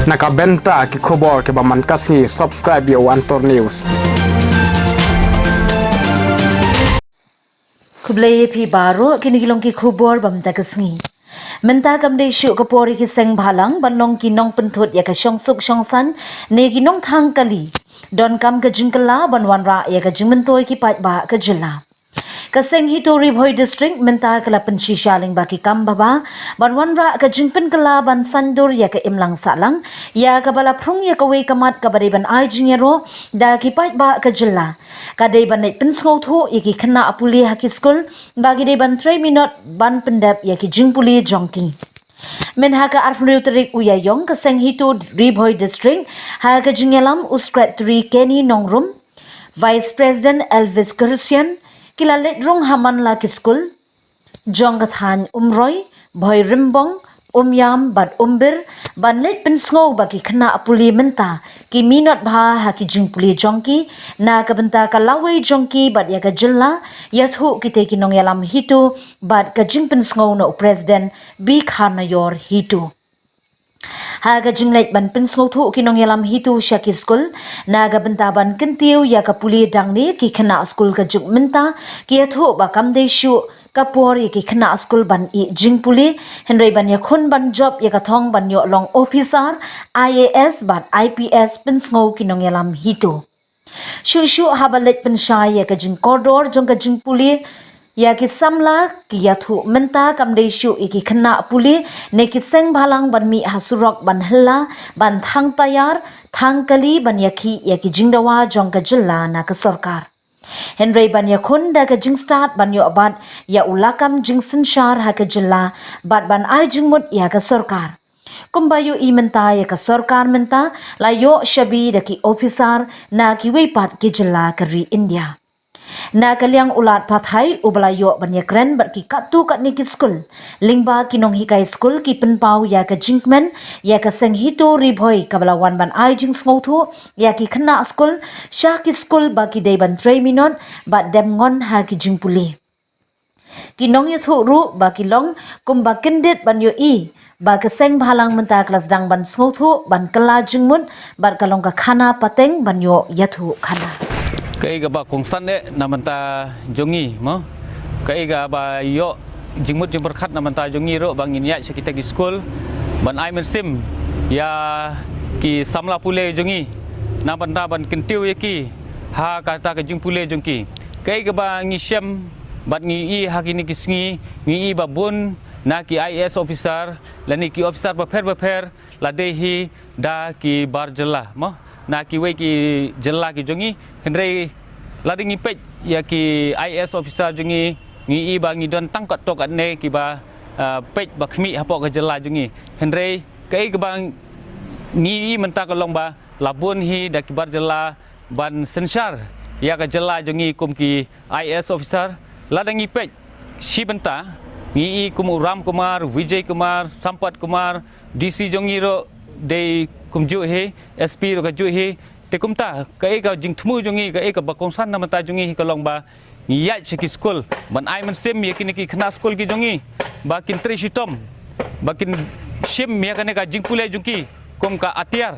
Nakabenta ki khobor ke baman kasngi subscribe yo Antor News. Kublai pi baru kini kilong ki khubor bam takasngi. Menta kam de shu kapori ki seng bhalang banong ki nong penthut ya ka syong suk syong san ne ki nong thang kali. Don kam ka jingkala banwan ra ya ka jingmentoi ki pat ba ka jila. Kaseng Hitori Bhoi District menta kala penci shaling baki kam baba banwan ra ka jingpen kala ban sandur ya ka imlang salang ya ka bala prung ya ka we kamat ka bare ban ai jingero da ki pat ba ka jila. Ka dei ban nei pensngau thu ya ki khna apuli ha ki school bagi dei ban 3 minute ban pendap ya ki jingpuli jongki. Menhaga Arfnu Terik Uyayong kaseng Hitu Ribhoi District ha ka jingelam uskrat 3 Kenny Nongrum Vice President Elvis Christian kilalit rong haman la kiskul jonggathan umroy boy rimbong umyam bad umbir banlet pensngo bagi khna apuli menta ki minot bha ha ki jingpuli jongki na kabenta ka lawe jongki bad ya ka jilla yathu kite ki nong yalam hitu bad ka jing pensngo no president bi khana yor hitu Haga jinglet ban pensngo thu kinong yalam hitu syaki skul naga bentaban kentiu ya ka puli dangni ki khana skul ka juk menta ki athu ba kam de shu kapor ki khana skul ban I jingpuli henry ban ya khun ban job ya ka thong ban yo long officer IAS ban IPS pensngo kinong yalam hitu shu shu habalet pensai ya ka jing koridor jong ka jingpuli ya ki samla ki yathu menta kam de shu ki khna puli ne ki seng bhalang ban mi hasurok ban hella ban thang tayar thang kali ban yakhi ya ki jingdawa jong ka jilla na ka sarkar Henry ban ya khun da ka jing start ban yo abad ya ulakam jing sinshar ha ka jilla bad ban ai jingmut ya ka sarkar kumbayu I menta ya ka sarkar menta la yo shabi da ki officer na ki weipat ki jilla kari India Na kaliang ulat pathai ubalayo banyakren bat ki katu kat ni ki school. Lingba kinong hikai school ki penpau ya ka jinkmen ya ka senghito ribhoi kabalawan ban ai jing smothu ya ki khna school syah ki school ba ki dei ban 3 minute bat dem ngon ha ki jingpuli. Kinong yathu ru ba ki long kumba kendit ban yo I ba ka seng bhalang menta kelas dang ban smothu ban kala jingmut bat kalong ka khana pateng ban yo yathu khana. Cái ba kong san de namanta jongi mo cái ba yo jingmut jing berkat namanta jongi ro bangin ya kita ki school ban ai men sim ya ki samla pule jongi namanta ban kentiu ya ki ha kata ka jing pule jongki cái ba ngi sem bat ngi I ha ki ni ki sngi ngi I ba bun na ki IS officer lani ki officer ba pher la dehi da ki barjala mo na ki we ki jella ki jongi henry lading ipet ya ki IS officer jongi ngi I ba ngi don tangkat tok ne ki ba pet ba khmi hapo ka jella jongi henry kai ka bang ngi I menta ka long ba labun hi da ki barjala ban sensar ya ka jella jongi kum ki IS officer lading ipet si benta ngi I kum Ram Kumar Vijay Kumar Sampat Kumar DC jongi ro de kum ju he SP ro ka ju he te kum ta ka jing thmu jongi ka bakong san namata jongi ka long ba ya ki school ban ai man sem ye ki khna school ki jongi ba kin tre shitom ba kin shim ya ka jing pule jongi kum ka atiar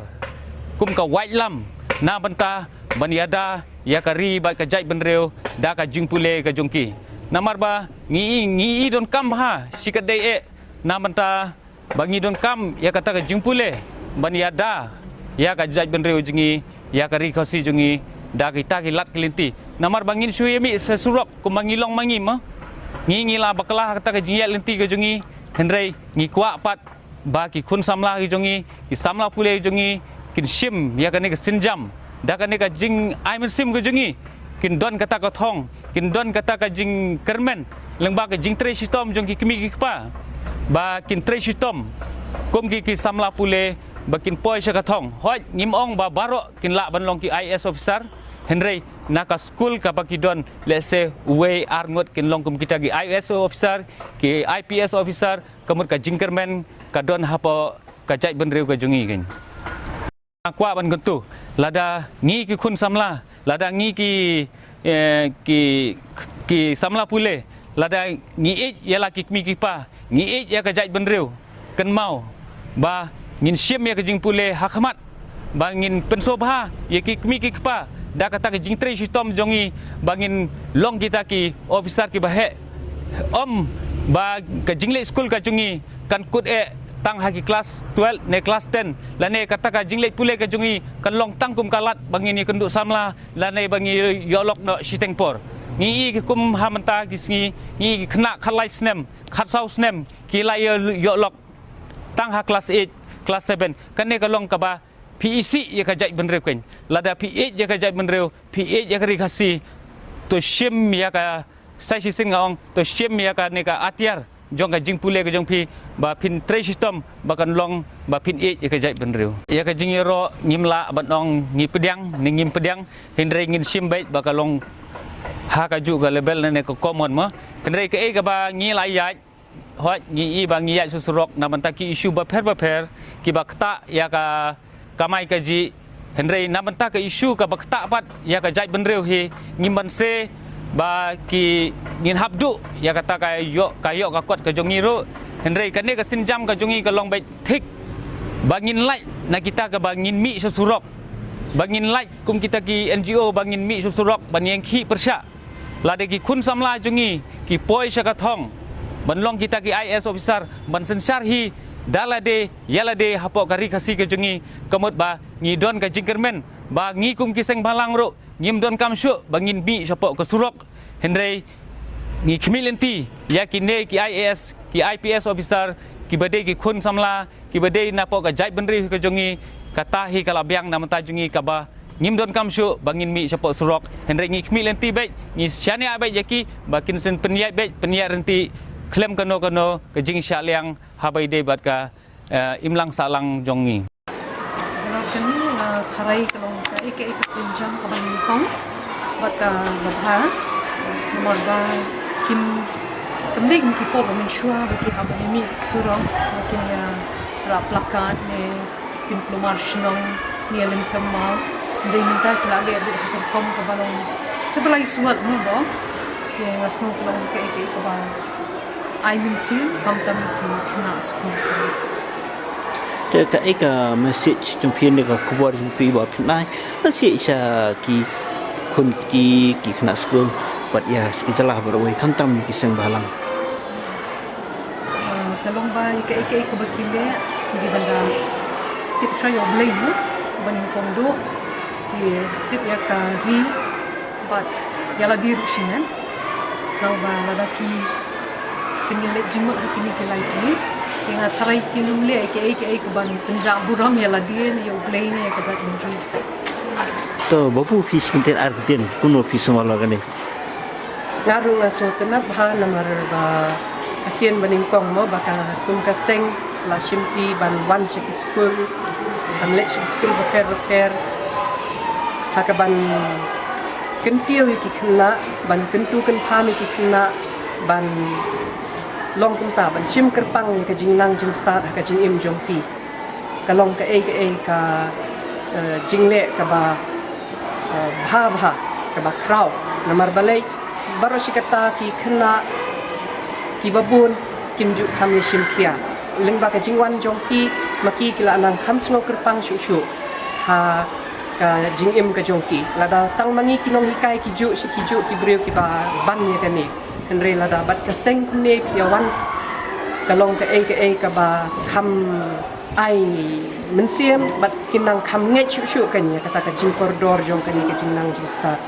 kum ka white lam na banta ban yada ya ka ri ba ka jai benreu da ka jing pule ka jongi namar ba ngi don kam ha sikadai e na banta bangi don kam ya kata ka jing pule ban yada ya ka jai benreu jongi ya kari khosi jungi da kita ki lat kelinti namar bangin suyemi sesurok kumangilong mangim ngi la baklah kata ka jingia lenti ka jungi henry ngi kwa pat ba ki khun samla ki jungi ki samla pule jungi kin shim ya kane ka sinjam da kane ka jing aimen sim ka jungi kin don kata ka thong kin don kata ka jing kermen lengba ka jing tre shitom jungi kimi ki pa ba kin tre shitom kum ki samla pule bakin poi sya kathong hoi ngim ong ba baro kin la ban long ki IS officer henry naka school ka bakidon let's say we are ngot kin long kum kita ki IS officer ki IPS officer kamut ka jingkermen ka don hapo ka jai benreu ka jungi kin akwa ban guntu lada ngi ki khun samla lada ngi ki samla pule lada ngi ya la ki mi ki pa ngi ya ka jai benreu kan mau ba ngin siam ya ke jing pule hakmat bangin pensobha ya ki kmi ki kpa da kata ke jing tre shitom jongi bangin long kita ki officer ki bahe om ba ke jingle school ka jungi kan kut tang haki kelas 12 ne kelas 10 lane kata ka jingle pule ka jungi kan long tangkum kalat bangin ni kenduk samla lane bangi yolok no shitengpor ngi kum hamanta kisngi ngi khna khalai snem khatsau snem kilai yolok tang ha kelas 8 kelas 7 kane ka long ka ba PEC ya ka jai benrew ken lada PH ya ka jai benrew PH ya ka rikasi to shim ya ka sai si sing ngong to shim ya ka ne ka atiar jong ka jing pule ka jong pi ba pin tre system ba kan long ba pin e ya ka jai benrew ya ka jing ro ngimla ban ong ngi pediang ni ngim pediang hindre ngin shim bait ba ka long ha ka ju ka level ne ka common ma hindre ka e ka ba ngi lai ya hoi ngi i ba ngi ya susurok na mantaki issue ba pher ki ba kta ya ka kamai kaji Henry namanta ke isu ka bakta pat ya ka jai benrew hi ngimban se ba ki ngin habdu ya kata ka yo ka kot ka jongi ro Henry kane ka sinjam ka jongi ka long bai thik bangin lai na kita ka bangin mi susurok bangin lai kum kita ki NGO bangin mi susurok banyeng khi persya lade ki kun samla jongi ki poi saka thong banlong kita ki IS officer ban sensar hi dalade yalade hapok kari kasi ke jungi kamut ba ngi don ka jingkermen ba ngi kum kiseng balang ro ngim don kam syu bangin bi sapok ke surok hendrei ngi khmilenti ya kine ki IAS ki IPS officer ki bade ki khun samla ki bade napok ka jai benri ke jungi kata hi kala biang nam ta jungi ka ba ngim don kam syu bangin mi sapok surok hendrei ngi khmilenti bai ngi syani abai yaki bakin sen penyai bai penyai renti klaim kano ke jing syaliang habai de bat ka imlang salang jongi kami tharai kalong ka ike sinjang ka bang kong bat ka badha nomor ba kim kamding ki po ba min shua ba ki habani mi surong ki ya rap plakat ne kim klomar shnong ni alim kamal de minta kala le de ka thom ka balong sebalai suat mo bo ki ngasno kalong ka ike ka ba I mean sim kam tam kena school te ka eka message trong phiên này có khবৰ trong phi bỏ phiên này message sa ki khun ki kena school but ya italah berway kam tam kisang balang kalong ba ika bakile di banda tip saya blay mo ban kondo di tip ya ka ri but yala di rusinan kau ba ladaki penyelet jimut kini kelai ni dengan tharai kinum le ke ban penjak buram ya ladien ya ublai ne ka jat benju to bapu fish kinten arden kuno fish wala gane ngaru ngaso tenap ha namar ba asien baning kong mo baka kum kaseng la shimpi ban wan shik school ban let shik school repair hakaban kentiu ki khna ban kentu kan pha mi ki khna ban long kum ta ban sim kerpang ka jing nang jing start ka jing im jong pi ka long ka ka jing le ka ba bha ka ba kraw namar balai baro sikata ki khna ki babun kim ju kham sim khia leng ba ka jing wan jong pi maki kila nang kham sngo kerpang shu ha ka jing im ka jong ki lada tang mangi kinong hikai ki ju ki breu ki ba ban ye ka ni Henry lada bat ka seng ne piawan kalong ka ka ba kham ai men siam bat kinang kham nge chu kan ya kata ka jing koridor jong kan ka jing nang jing start